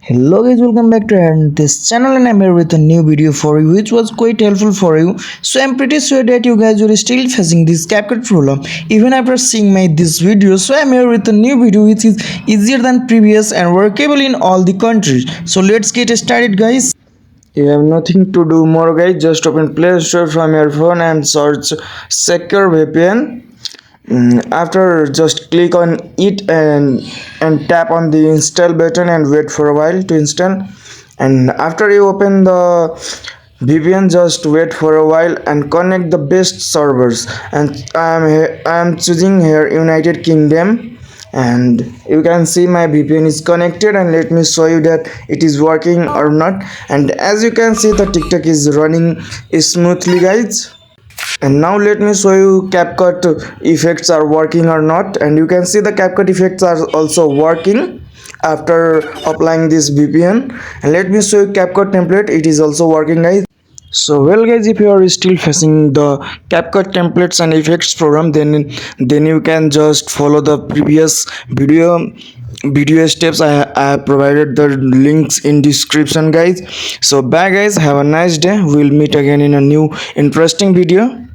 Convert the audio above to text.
Hello guys, welcome back to this channel, and I'm here with a new video for you which was quite helpful for you. So I'm pretty sure that you guys are still facing this CapCut problem even after seeing my this video. So I'm here with a new video which is easier than previous and workable in all the countries. So let's get started guys. You have nothing to do more guys, just open Play Store from your phone and search Secure VPN. After just click on it and tap on the install button and wait for a while to install. And after you open the VPN, just wait for a while and connect the best servers. And I'm choosing here United Kingdom, and you can see my VPN is connected, and let me show you that it is working or not. And as you can see, the TikTok is running smoothly guys. And now let me show you CapCut effects are working or not. And you can see the CapCut effects are also working after applying this VPN. And let me show you CapCut template, it is also working guys. So well guys, if you are still facing the CapCut templates and effects program, then you can just follow the previous video steps. I have provided the links in description guys. So bye guys, have a nice day, we'll meet again in a new interesting video.